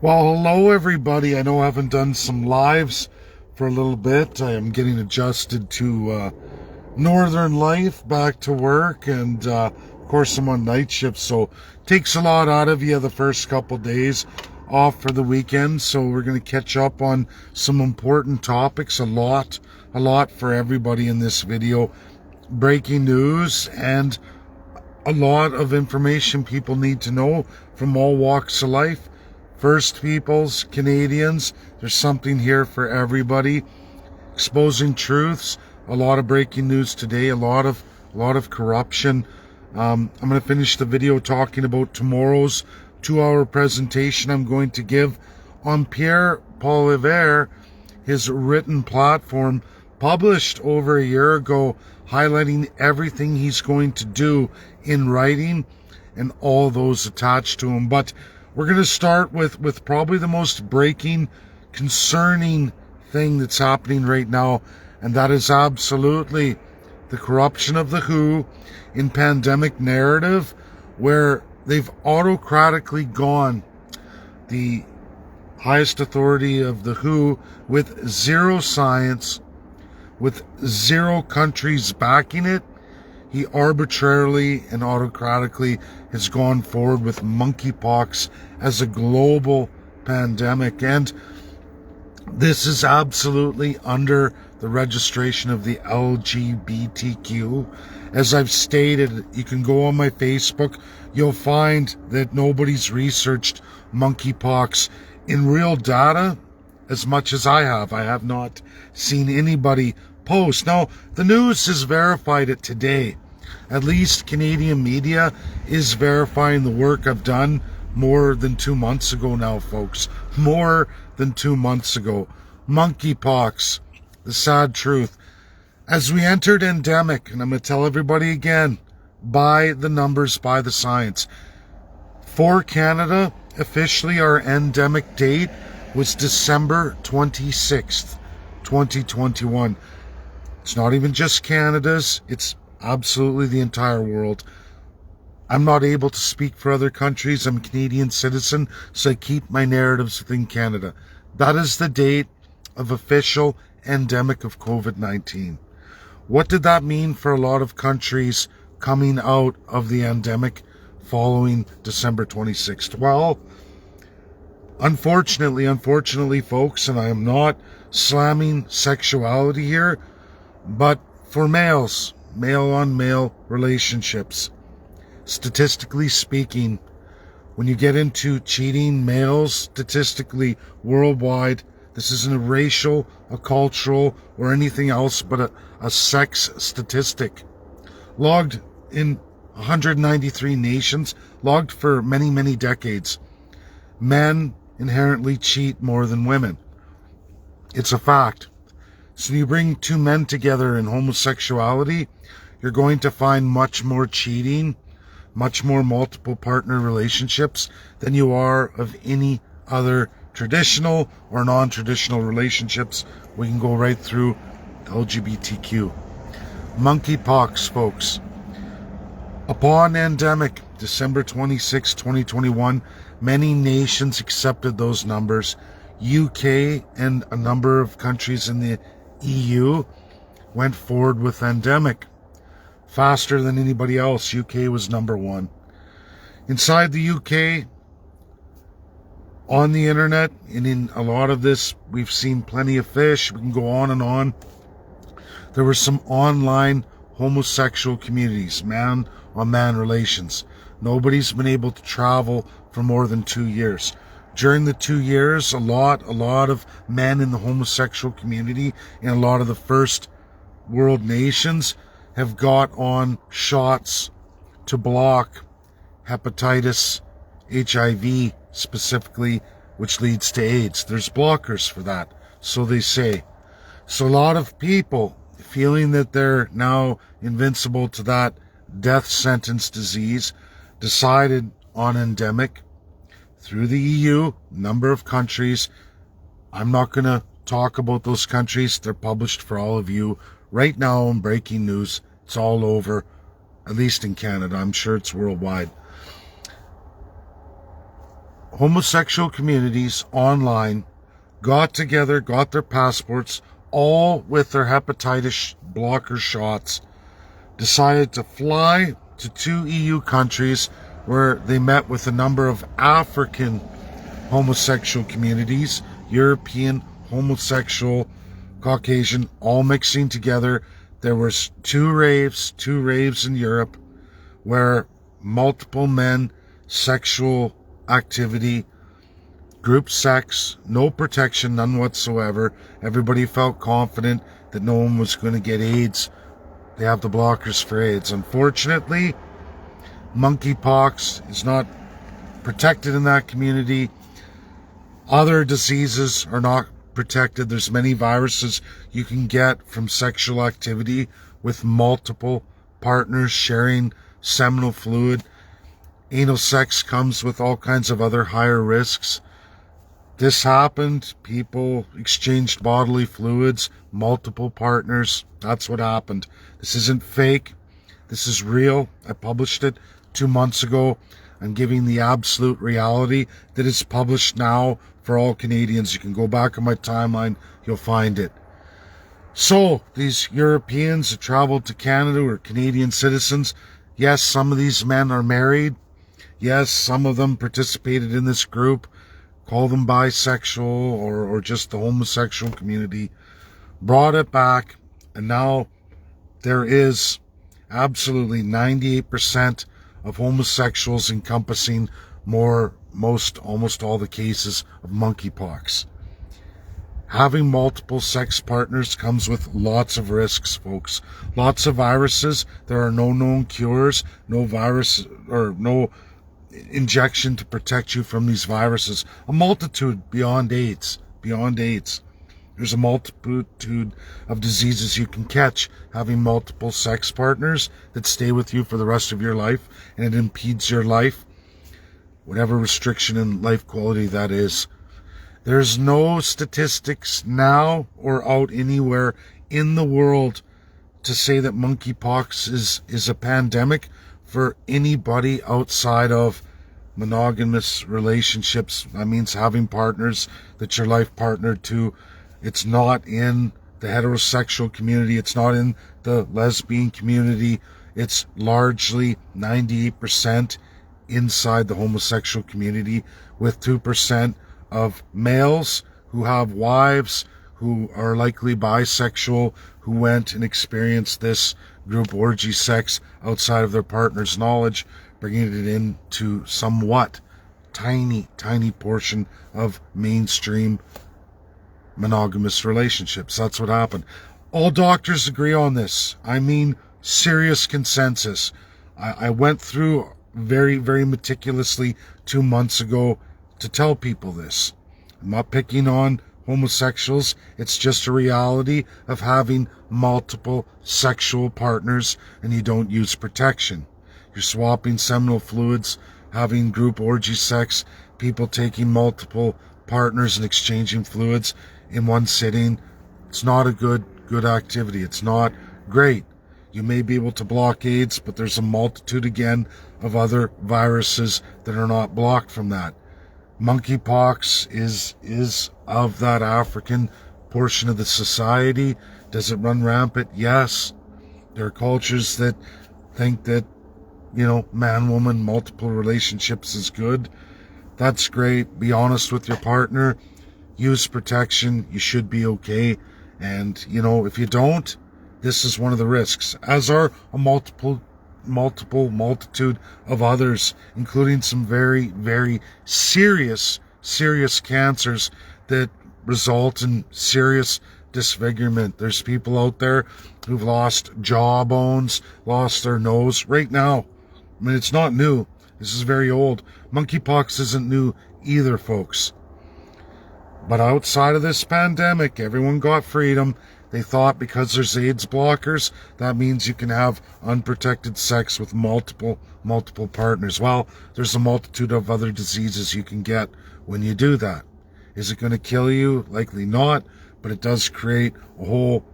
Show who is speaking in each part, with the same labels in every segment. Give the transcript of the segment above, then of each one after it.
Speaker 1: Well, hello everybody. I know I haven't done some lives for a little bit. I am getting adjusted to northern life, back to work, and of course I'm on night shift, so takes a lot out of you the first couple days off for the weekend. So we're going to catch up on some important topics, a lot for everybody in this video. Breaking news and a lot of information people need to know from all walks of life. First Peoples, Canadians, there's something here for everybody. Exposing truths, a lot of breaking news today, a lot of corruption. I'm going to finish the video talking about tomorrow's 2-hour presentation I'm going to give on Pierre Poilievre, his written platform published over a year ago, highlighting everything he's going to do in writing and all those attached to him. But we're going to start with probably the most breaking, concerning thing that's happening right now, and that is absolutely the corruption of the WHO in pandemic narrative, where they've autocratically gone the highest authority of the WHO with zero science, with zero countries backing it. He arbitrarily and autocratically has gone forward with monkeypox as a global pandemic. And this is absolutely under the registration of the LGBTQ. As I've stated, you can go on my Facebook, you'll find that nobody's researched monkeypox in real data as much as I have. I have not seen anybody post. Now, the news has verified it today. At least Canadian media is verifying the work I've done more than 2 months ago now, folks. More than 2 months ago. Monkeypox, the sad truth. As we entered endemic, and I'm going to tell everybody again, by the numbers, by the science. For Canada, officially our endemic date was December 26th, 2021. It's not even just Canada's, it's absolutely the entire world. I'm not able to speak for other countries. I'm a Canadian citizen, so I keep my narratives within Canada. That is the date of official endemic of COVID-19. What did that mean for a lot of countries coming out of the endemic following December 26th? Well, unfortunately, folks, and I am not slamming sexuality here, but for males, male-on-male relationships, statistically speaking, when you get into cheating, males, statistically, worldwide, this isn't a racial, a cultural, or anything else but a sex statistic. Logged in 193 nations, logged for many, many decades. Men inherently cheat more than women. It's a fact. So you bring two men together in homosexuality, you're going to find much more cheating, much more multiple partner relationships than you are of any other traditional or non-traditional relationships. We can go right through LGBTQ. Monkeypox, folks. Upon endemic, December 26, 2021, many nations accepted those numbers. UK and a number of countries in the EU went forward with endemic. Faster than anybody else, UK was number one. Inside the UK, on the internet, and in a lot of this, we've seen plenty of fish. We can go on and on. There were some online homosexual communities, man-on-man relations. Nobody's been able to travel for more than 2 years. During the 2 years, a lot of men in the homosexual community in a lot of the first world nations have got on shots to block hepatitis, HIV specifically, which leads to AIDS. There's blockers for that, so they say. So a lot of people feeling that they're now invincible to that death sentence disease decided on endemic through the EU, number of countries. I'm not going to talk about those countries. They're published for all of you right now in breaking news. It's all over, at least in Canada. I'm sure it's worldwide. homosexual communities online got together, got their passports, all with their hepatitis blocker shots, decided to fly to 2 EU countries where they met with a number of African homosexual communities, European, homosexual, Caucasian, all mixing together. There was two raves in Europe where multiple men, sexual activity, group sex, no protection, none whatsoever. Everybody felt confident that no one was going to get AIDS. They have the blockers for AIDS. Unfortunately, monkeypox is not protected in that community. Other diseases are not protected. There's many viruses you can get from sexual activity with multiple partners sharing seminal fluid. Anal sex comes with all kinds of other higher risks. This happened. People exchanged bodily fluids, multiple partners. That's what happened. This isn't fake. This is real. I published it 2 months ago. I'm giving the absolute reality that is published now for all Canadians. You can go back on my timeline. You'll find it. So, these Europeans that traveled to Canada were Canadian citizens. Yes, some of these men are married. Yes, some of them participated in this group. Call them bisexual or just the homosexual community. Brought it back, and now there is absolutely 98% of homosexuals encompassing almost all the cases of monkeypox. Having multiple sex partners comes with lots of risks, folks. Lots of viruses. There are no known cures, no virus or no injection to protect you from these viruses. A multitude beyond AIDS. There's a multitude of diseases you can catch having multiple sex partners that stay with you for the rest of your life, and it impedes your life, whatever restriction in life quality that is. There's no statistics now or out anywhere in the world to say that monkeypox is a pandemic for anybody outside of monogamous relationships. That means having partners that your life partner to. It's not in the heterosexual community. It's not in the lesbian community. It's largely 98% inside the homosexual community, with 2% of males who have wives who are likely bisexual, who went and experienced this group orgy sex outside of their partner's knowledge, bringing it into somewhat tiny portion of mainstream monogamous relationships. That's what happened. All doctors agree on this. I mean, serious consensus. I went through very, very meticulously 2 months ago to tell people this. I'm not picking on homosexuals. It's just a reality of having multiple sexual partners and you don't use protection. You're swapping seminal fluids, having group orgy sex, people taking multiple partners and exchanging fluids in one sitting. It's not a good activity. It's not great. You may be able to block AIDS, but there's a multitude again of other viruses that are not blocked from that. Monkeypox is of that African portion of the society. Does it run rampant? Yes. There are cultures that think that, man-woman, multiple relationships is good. That's great. Be honest with your partner. Use protection. You should be okay. And, if you don't, this is one of the risks, as are a multitude of others, including some very, very serious cancers that result in serious disfigurement. There's people out there who've lost jaw bones, lost their nose right now. I mean, it's not new. This is very old. Monkeypox isn't new either, folks. But outside of this pandemic, everyone got freedom. They thought because there's AIDS blockers, that means you can have unprotected sex with multiple partners. Well, there's a multitude of other diseases you can get when you do that. Is it going to kill you? Likely not, but it does create a whole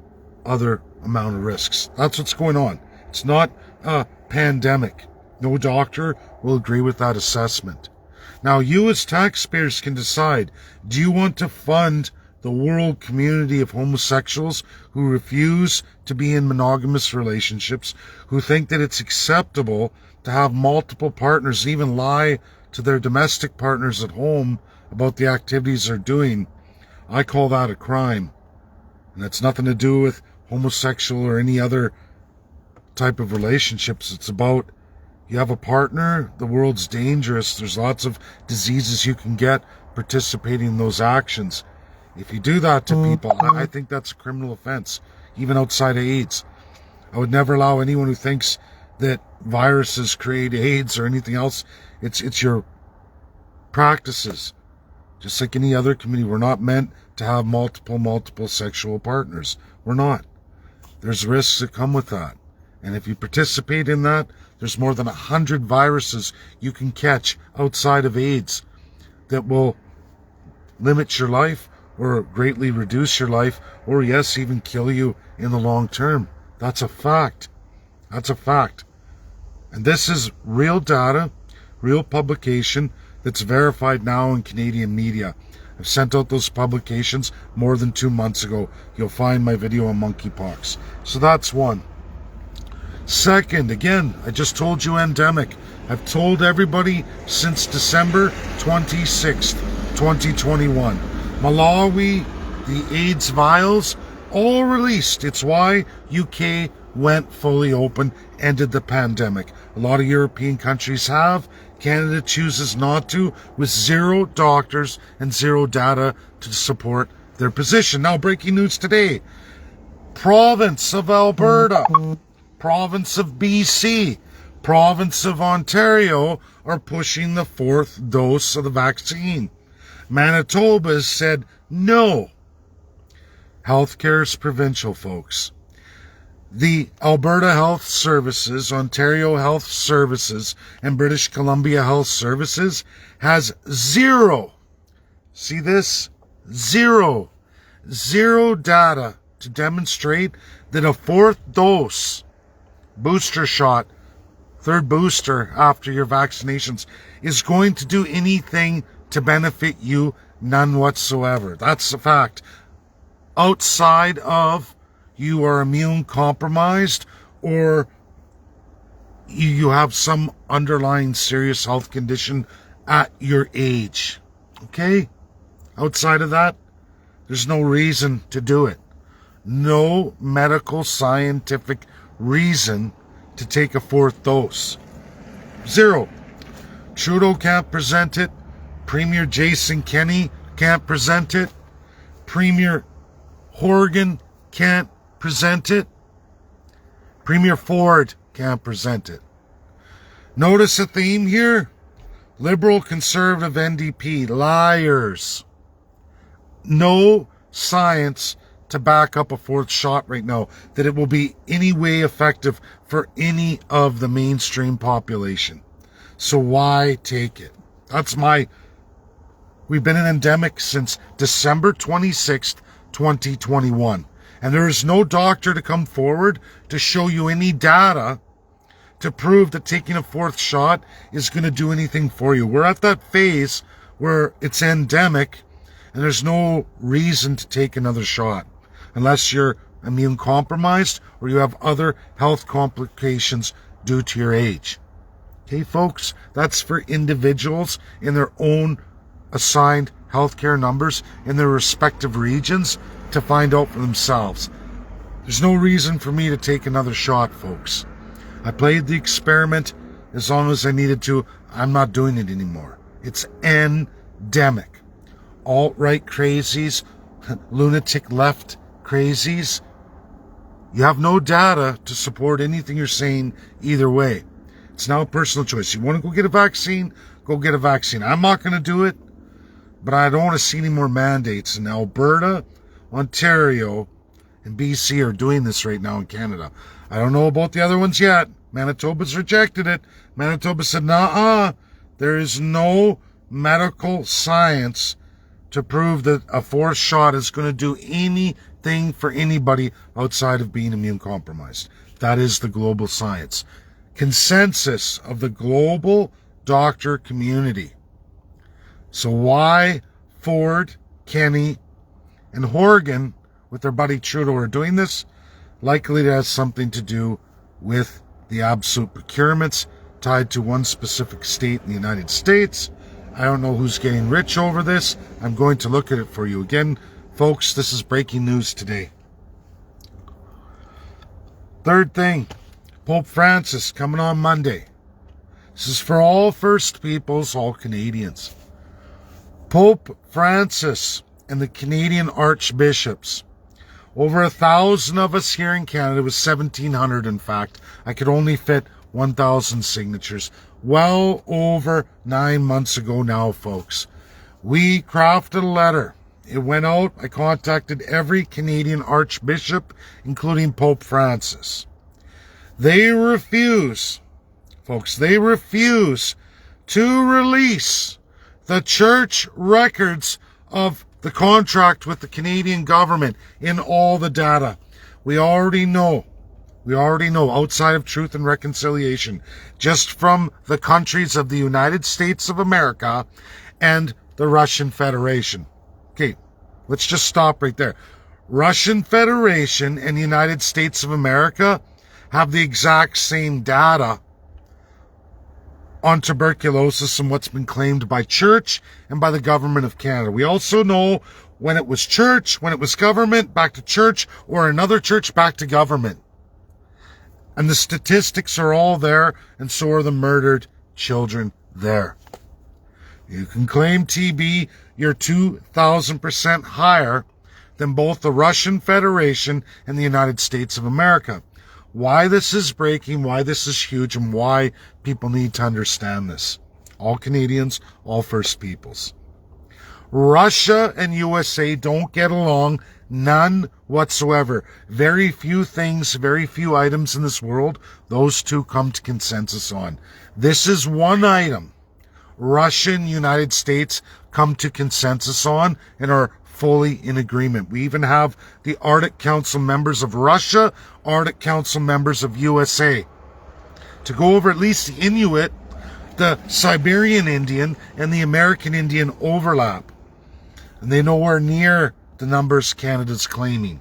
Speaker 1: other amount of risks. That's what's going on. It's not a pandemic. No doctor will agree with that assessment. Now, you as taxpayers can decide, do you want to fund the world community of homosexuals who refuse to be in monogamous relationships, who think that it's acceptable to have multiple partners, even lie to their domestic partners at home about the activities they're doing? I call that a crime. And it's nothing to do with homosexual or any other type of relationships. It's about, you have a partner, the world's dangerous. There's lots of diseases you can get participating in those actions. If you do that to people, I think that's a criminal offense, even outside of AIDS. I would never allow anyone who thinks that viruses create AIDS or anything else. It's your practices. Just like any other community, we're not meant to have multiple sexual partners. We're not. There's risks that come with that. And if you participate in that, there's more than 100 viruses you can catch outside of AIDS that will limit your life or greatly reduce your life, or yes, even kill you in the long term. That's a fact. That's a fact. And this is real data, real publication that's verified now in Canadian media. I've sent out those publications more than 2 months ago. You'll find my video on monkeypox. So that's one. Second, again, I just told you endemic. I've told everybody since December 26th, 2021. Malawi, the AIDS vials, all released. It's why UK went fully open, ended the pandemic. A lot of European countries have. Canada chooses not to, with 0 doctors and 0 data to support their position. Now, breaking news today. Province of Alberta, province of BC, province of Ontario are pushing the 4th dose of the vaccine. Manitoba has said no. Healthcare is provincial, folks. The Alberta Health Services, Ontario Health Services, and British Columbia Health Services has 0. See this? 0 data to demonstrate that a 4th dose booster shot, 3rd booster after your vaccinations, is going to do anything to benefit you. None whatsoever. That's a fact. Outside of you are immune compromised or you have some underlying serious health condition at your age. Okay? Outside of that, there's no reason to do it. No medical scientific reason to take a 4th dose. 0. Trudeau can't present it. Premier Jason Kenney can't present it. Premier Horgan can't present it. Premier Ford can't present it. Notice a theme here? Liberal, conservative, NDP, liars. No science to back up a 4th shot right now, that it will be any way effective for any of the mainstream population. So why take it? We've been in endemic since December 26th, 2021. And there is no doctor to come forward to show you any data to prove that taking a 4th shot is going to do anything for you. We're at that phase where it's endemic and there's no reason to take another shot unless you're immune compromised or you have other health complications due to your age. Okay, folks, that's for individuals in their own assigned healthcare numbers in their respective regions to find out for themselves. There's no reason for me to take another shot, folks. I played the experiment as long as I needed to. I'm not doing it anymore. It's endemic. Alt-right crazies, lunatic left crazies, you have no data to support anything you're saying either way. It's now a personal choice. You want to go get a vaccine, go get a vaccine. I'm not going to do it, but I don't want to see any more mandates. And Alberta, Ontario, and BC are doing this right now in Canada. I don't know about the other ones yet. Manitoba's rejected it. Manitoba said, nah, there is no medical science to prove that a 4th shot is going to do anything for anybody outside of being immune compromised. That is the global science. Consensus of the global doctor community So why Ford, Kenney, and Horgan, with their buddy Trudeau, are doing this? Likely it has something to do with the absolute procurements tied to one specific state in the United States. I don't know who's getting rich over this. I'm going to look at it for you. Again, folks, this is breaking news today. Third thing, Pope Francis coming on Monday. This is for all First Peoples, all Canadians. Pope Francis and the Canadian archbishops. Over 1,000 of us here in Canada. It was 1,700, in fact. I could only fit 1,000 signatures. Well over 9 months ago now, folks. We crafted a letter. It went out. I contacted every Canadian archbishop, including Pope Francis. They refuse, folks, they refuse to release the church records of the contract with the Canadian government in all the data. We already know, outside of Truth and Reconciliation, just from the countries of the United States of America and the Russian Federation. Okay, let's just stop right there. Russian Federation and the United States of America have the exact same data on tuberculosis and what's been claimed by church and by the government of Canada. We also know when it was church, when it was government, back to church, or another church, back to government. And the statistics are all there, and so are the murdered children there. You can claim TB, you're 2,000% higher than both the Russian Federation and the United States of America. Why this is breaking, why this is huge, and why people need to understand this. All Canadians, all First Peoples. Russia and USA don't get along, none whatsoever. Very few things, very few items in this world, those two come to consensus on. This is one item Russia and United States come to consensus on and are fully in agreement. We even have the Arctic Council members of Russia, Arctic Council members of USA, to go over at least the Inuit, the Siberian Indian, and the American Indian overlap. And they nowhere near the numbers Canada's claiming.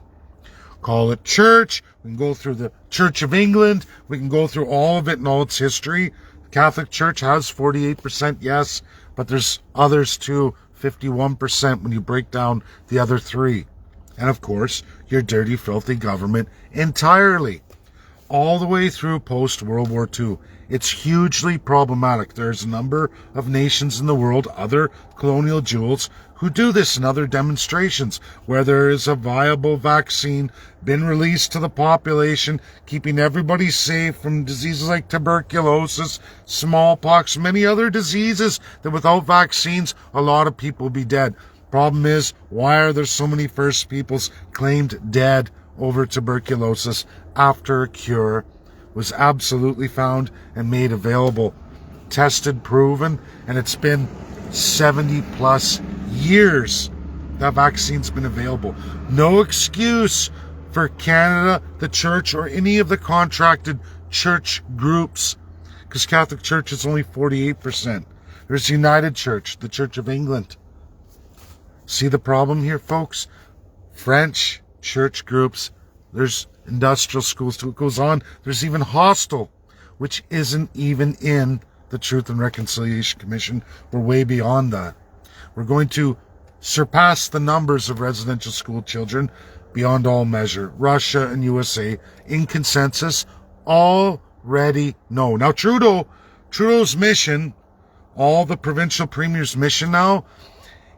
Speaker 1: Call it church. We can go through the Church of England. We can go through all of it and all its history. The Catholic Church has 48%, yes, but there's others too, 51% when you break down the other three. And of course, your dirty, filthy government entirely. All the way through post-World War II. It's hugely problematic. There's a number of nations in the world, other colonial jewels, who do this in other demonstrations, where there is a viable vaccine been released to the population, keeping everybody safe from diseases like tuberculosis, smallpox, many other diseases that without vaccines, a lot of people would be dead. Problem is, why are there so many First Peoples claimed dead over tuberculosis after a cure was absolutely found and made available, tested, proven, and it's been 70 plus years that vaccine's been available. No excuse for Canada, the church, or any of the contracted church groups, because Catholic Church is only 48%. There's United Church, the Church of England. See the problem here, folks? French church groups, there's industrial schools too. It goes on. There's even hostel, which isn't even in the Truth and Reconciliation Commission. We're way beyond that. We're going to surpass the numbers of residential school children beyond all measure. Russia and USA, in consensus, already know. Now, Trudeau's mission, all the provincial premiers' mission now,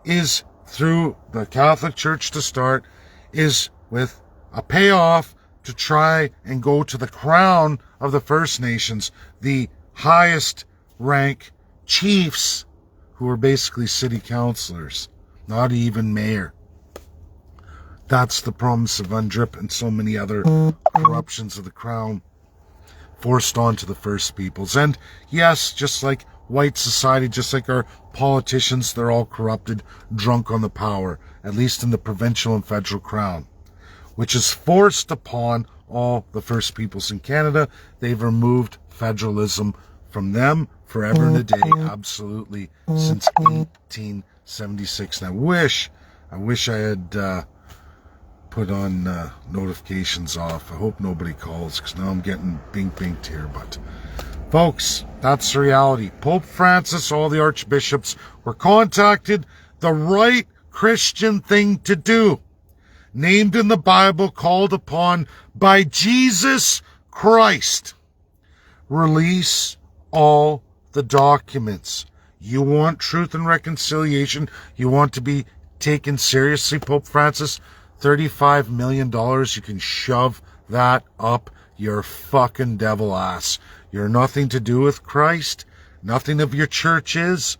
Speaker 1: is through the Catholic Church to start, is with a payoff to try and go to the crown of the First Nations, the highest rank chiefs, who are basically city councillors, not even mayor. That's the promise of UNDRIP and so many other corruptions of the crown forced onto the First Peoples. And yes, just like white society, just like our politicians, they're all corrupted, drunk on the power, at least in the provincial and federal crown, which is forced upon all the First Peoples in Canada. They've removed federalism from them, forever and a day, absolutely, since 1876. And I wish I had put on notifications off. I hope nobody calls, because now I'm getting binked here. But folks, that's the reality. Pope Francis, all the archbishops were contacted. The right Christian thing to do. Named in the Bible, called upon by Jesus Christ. Release all the documents. You want truth and reconciliation? You want to be taken seriously, Pope Francis? $35 million, you can shove that up your fucking devil ass. You're nothing to do with Christ. Nothing of your church is.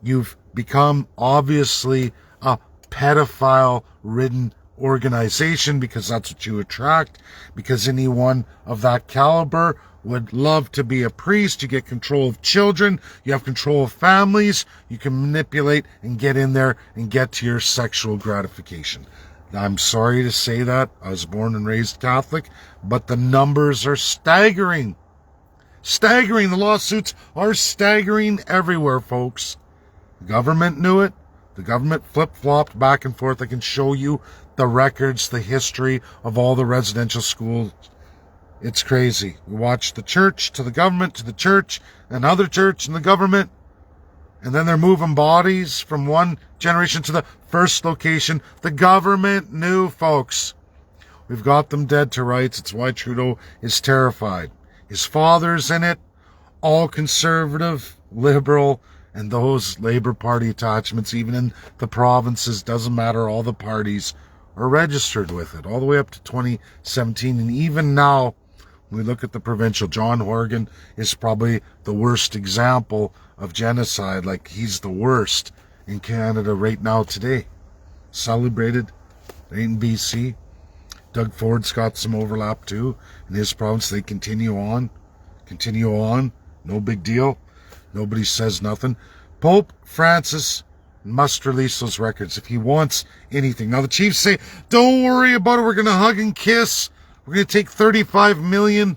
Speaker 1: You've become obviously a pedophile-ridden organization, because that's what you attract, because anyone of that caliber would love to be a priest. You get control of children, you have control of families, you can manipulate and get in there and get to your sexual gratification. I'm sorry to say that. I was born and raised Catholic, but the numbers are staggering. Staggering. The lawsuits are staggering everywhere, folks. The government knew it. The government flip-flopped back and forth. I can show you the records, the history of all the residential schools. It's crazy. We watch the church to the government, to the church, another church and the government. And then they're moving bodies from one generation to the first location. The government knew, folks. We've got them dead to rights. It's why Trudeau is terrified. His father's in it, all conservative, liberal, and those Labour Party attachments, even in the provinces, doesn't matter, all the parties are registered with it, all the way up to 2017. And even now, when we look at the provincial, John Horgan is probably the worst example of genocide. Like, he's the worst in Canada right now today. Celebrated right in BC. Doug Ford's got some overlap too in his province. They continue on. No big deal. Nobody says nothing. Pope Francis must release those records if he wants anything. Now the chiefs say, don't worry about it. We're going to hug and kiss. We're going to take $35 million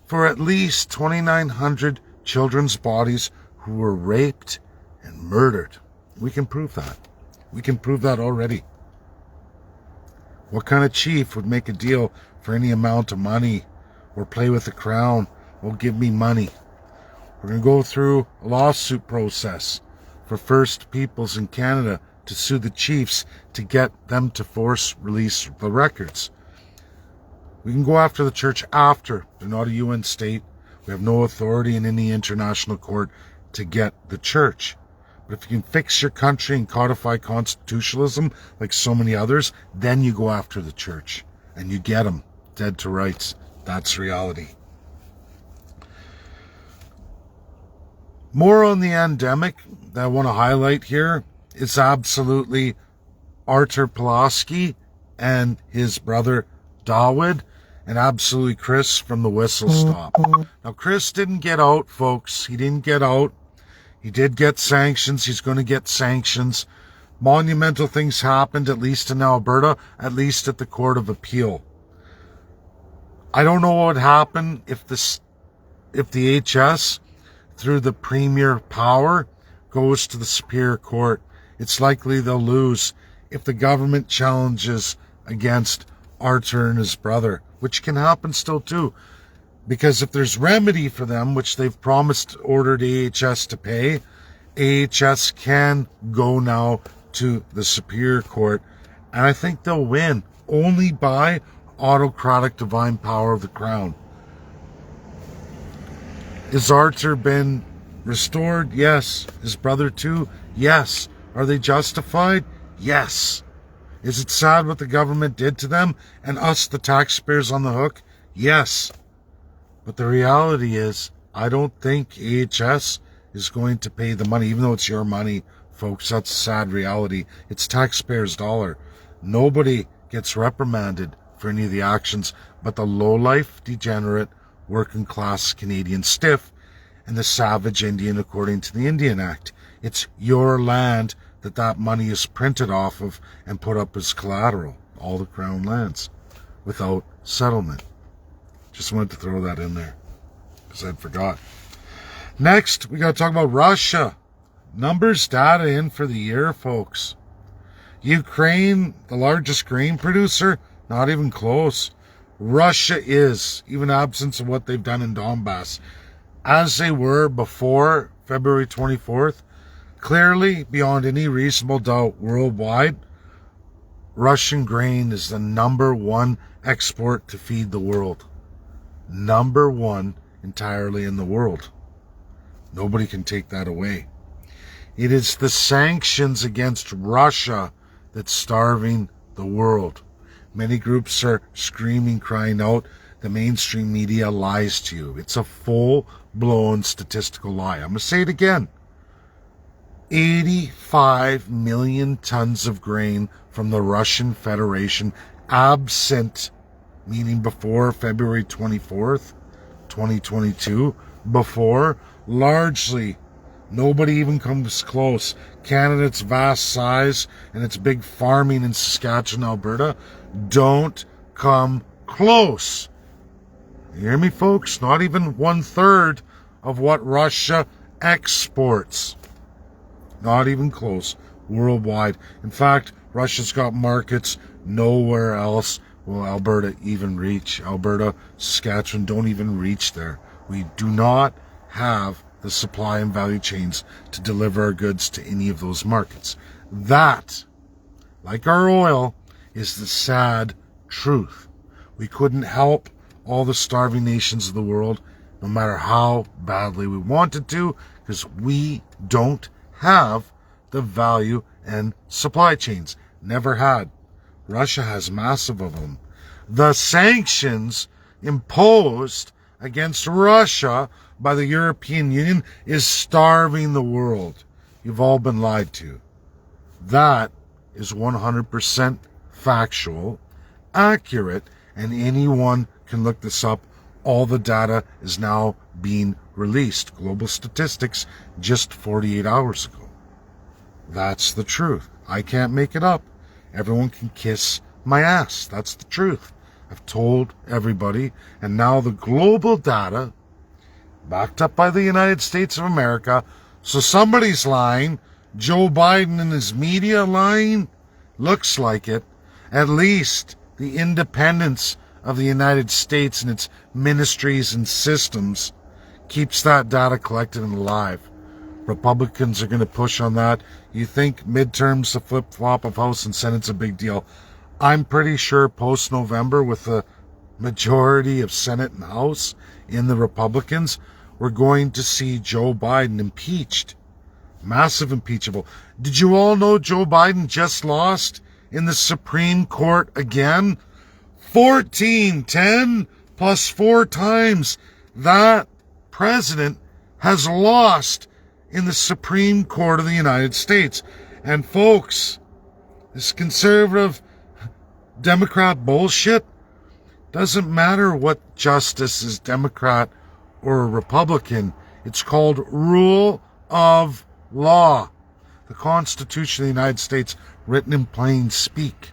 Speaker 1: for at least 2,900 children's bodies who were raped and murdered. We can prove that. We can prove that already. What kind of chief would make a deal for any amount of money or play with the crown? Well, give me money. We're going to go through a lawsuit process for First Peoples in Canada to sue the chiefs to get them to force release the records. We can go after the church after. They're not a UN state. We have no authority in any international court to get the church. But if you can fix your country and codify constitutionalism like so many others, then you go after the church and you get them dead to rights. That's reality. More on the endemic that I want to highlight here is absolutely Artur Pawlowski and his brother Dawood, and absolutely Chris from the Whistle Stop. Now, Chris didn't get out, folks. He didn't get out. He did get sanctions. He's going to get sanctions. Monumental things happened, at least in Alberta, at least at the Court of Appeal. I don't know what would happen if the HS, through the Premier power, goes to the Superior Court. It's likely they'll lose if the government challenges against Artur and his brother, which can happen still too. Because if there's remedy for them, which they've promised, ordered AHS to pay, AHS can go now to the Superior Court, and I think they'll win only by autocratic divine power of the Crown. Is Artur been restored? Yes. His brother too? Yes. Are they justified? Yes. Is it sad what the government did to them and us, the taxpayers, on the hook? Yes. But the reality is, I don't think AHS is going to pay the money, even though it's your money, folks. That's a sad reality. It's taxpayers' dollar. Nobody gets reprimanded for any of the actions but the low-life, degenerate, working-class Canadian stiff and the savage Indian according to the Indian Act. It's your land that money is printed off of and put up as collateral. All the Crown lands without settlement. Just wanted to throw that in there because I'd forgot. Next, we got to talk about Russia. Numbers, data in for the year, folks. Ukraine, the largest grain producer, not even close. Russia is, even absence of what they've done in Donbass, as they were before February 24th, clearly, beyond any reasonable doubt worldwide, Russian grain is the number one export to feed the world. Number one entirely in the world. Nobody can take that away. It is the sanctions against Russia that's starving the world. Many groups are screaming, crying out, the mainstream media lies to you. It's a full-blown statistical lie. I'm going to say it again. 85 million tons of grain from the Russian Federation absent, meaning before February 24th, 2022, before, largely, nobody even comes close. Canada's vast size and its big farming in Saskatchewan, Alberta, don't come close. You hear me, folks? Not even 1/3 of what Russia exports. Not even close. Worldwide. In fact, Russia's got markets nowhere else will Alberta even reach. Alberta, Saskatchewan don't even reach there. We do not have the supply and value chains to deliver our goods to any of those markets. That, like our oil, is the sad truth. We couldn't help all the starving nations of the world, no matter how badly we wanted to, because we don't have the value and supply chains. Never had. Russia has massive of them. The sanctions imposed against Russia by the European Union is starving the world. You've all been lied to. That is 100% factual, accurate, and anyone can look this up. All the data is now being released. Global statistics just 48 hours ago. That's the truth. I can't make it up. Everyone can kiss my ass. That's the truth. I've told everybody, and now the global data, backed up by the United States of America, so somebody's lying. Joe Biden and his media lying? Looks like it. At least the independence of the United States and its ministries and systems keeps that data collected and alive. Republicans are going to push on that. You think midterms, the flip-flop of House and Senate's a big deal. I'm pretty sure post-November, with the majority of Senate and House in the Republicans, we're going to see Joe Biden impeached. Massive impeachable. Did you all know Joe Biden just lost in the Supreme Court again? 10 plus 4 times that president has lost in the Supreme Court of the United States. And folks, this conservative Democrat bullshit doesn't matter what justice is, Democrat or Republican. It's called rule of law. The Constitution of the United States, written in plain speak,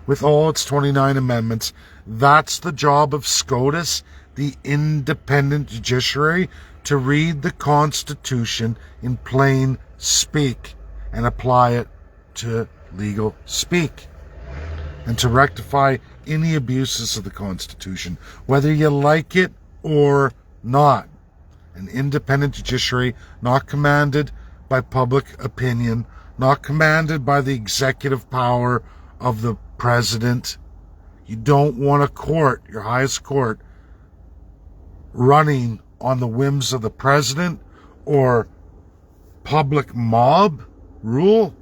Speaker 1: with all its 29 amendments. That's the job of SCOTUS, the independent judiciary, to read the Constitution in plain speak and apply it to legal speak, and to rectify any abuses of the Constitution, whether you like it or not. An independent judiciary, not commanded by public opinion, not commanded by the executive power of the president. You don't want a court, your highest court, running on the whims of the president or public mob rule.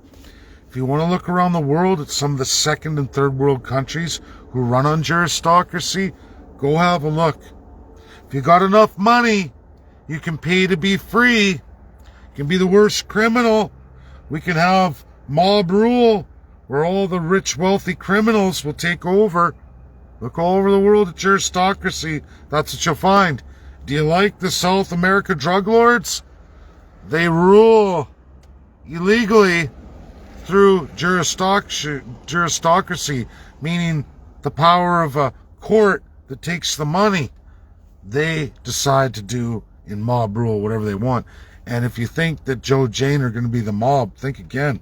Speaker 1: If you want to look around the world at some of the second and third world countries who run on juristocracy, go have a look. If you got enough money, you can pay to be free. You can be the worst criminal. We can have mob rule where all the rich, wealthy criminals will take over. Look all over the world at juristocracy. That's what you'll find. Do you like the South America drug lords? They rule illegally through juristocracy, meaning the power of a court that takes the money. They decide to do in mob rule, whatever they want. And if you think that Joe Jane are going to be the mob, think again.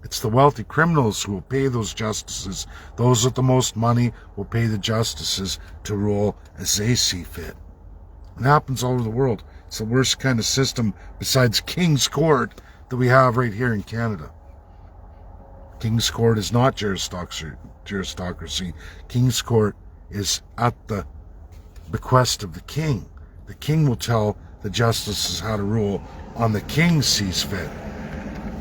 Speaker 1: It's the wealthy criminals who will pay those justices. Those with the most money will pay the justices to rule as they see fit. It happens all over the world. It's the worst kind of system besides King's Court that we have right here in Canada. King's Court is not aristocracy. King's Court is at the bequest of the king. The king will tell the justices how to rule on the king sees fit.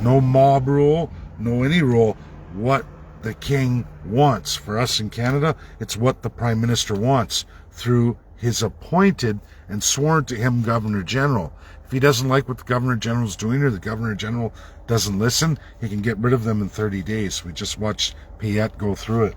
Speaker 1: No mob rule, no any rule. What the king wants. For us in Canada, it's what the Prime Minister wants through his appointed and sworn to him Governor General. If he doesn't like what the Governor General's doing, or the Governor General doesn't listen, he can get rid of them in 30 days. We just watched Payette go through it.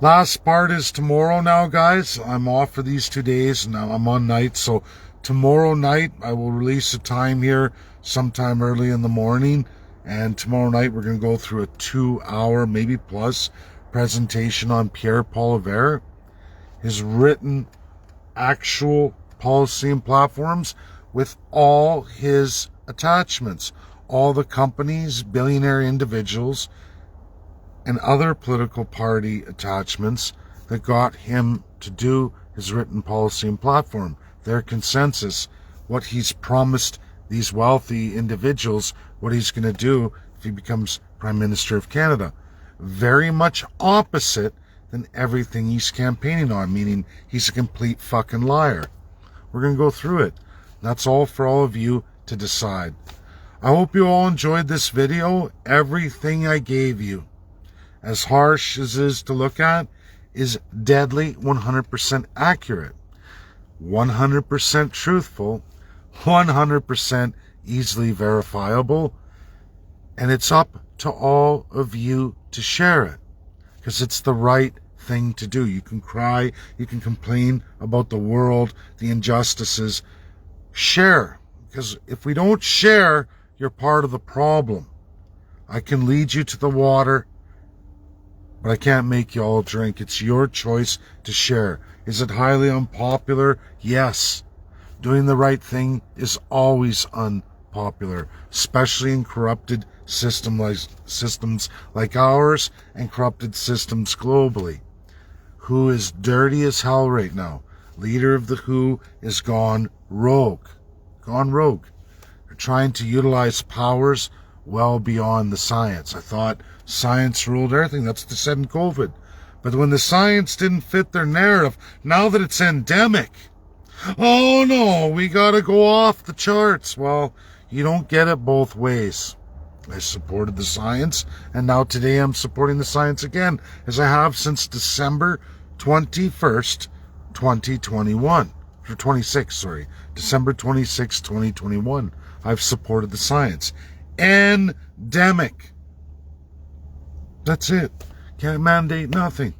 Speaker 1: Last part is tomorrow now, guys. I'm off for these 2 days. Now I'm on night, so tomorrow night I will release a time here sometime early in the morning. And tomorrow night we're going to go through a 2-hour, maybe plus, presentation on Pierre Poilievre, his written actual policy and platforms with all his attachments, all the companies, billionaire individuals, and other political party attachments that got him to do his written policy and platform, their consensus, what he's promised these wealthy individuals, what he's going to do if he becomes Prime Minister of Canada. Very much opposite than everything he's campaigning on, meaning he's a complete fucking liar. We're going to go through it. That's all for all of you to decide. I hope you all enjoyed this video. Everything I gave you, as harsh as it is to look at, is deadly 100% accurate, 100% truthful, 100% easily verifiable, and it's up to all of you to share it, because it's the right thing to do. You can cry, you can complain about the world, the injustices. Share, because if we don't share, you're part of the problem. I can lead you to the water, but I can't make you all drink. It's your choice to share. Is it highly unpopular? Yes. Doing the right thing is always unpopular, especially in corrupted systems like ours and corrupted systems globally. WHO is dirty as hell right now. Leader of the WHO is gone rogue. They're trying to utilize powers well beyond the science. I thought science ruled everything. That's what they said in COVID. But when the science didn't fit their narrative, now that it's endemic, oh no, we gotta go off the charts. Well, you don't get it both ways. I supported the science, and now today I'm supporting the science again, as I have since December 21st, 2021. Or 26, sorry. December 26, 2021. I've supported the science. Endemic. That's it. Can't mandate nothing.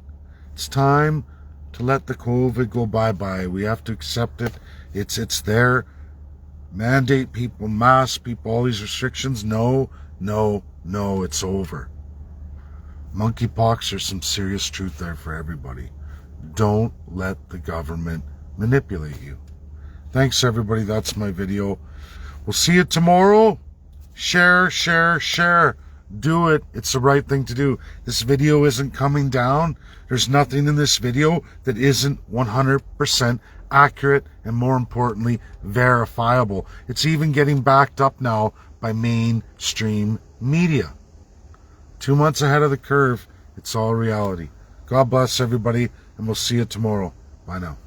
Speaker 1: It's time to let the COVID go bye-bye. We have to accept it. It's there. Mandate people, mask people, all these restrictions. No, it's over. Monkeypox, there's some serious truth there for everybody. Don't let the government manipulate you. Thanks, everybody. That's my video. We'll see you tomorrow. Share. Do it. It's the right thing to do. This video isn't coming down. There's nothing in this video that isn't 100% accurate and, more importantly, verifiable. It's even getting backed up now by mainstream media. 2 months ahead of the curve. It's all reality. God bless everybody, and we'll see you tomorrow. Bye now.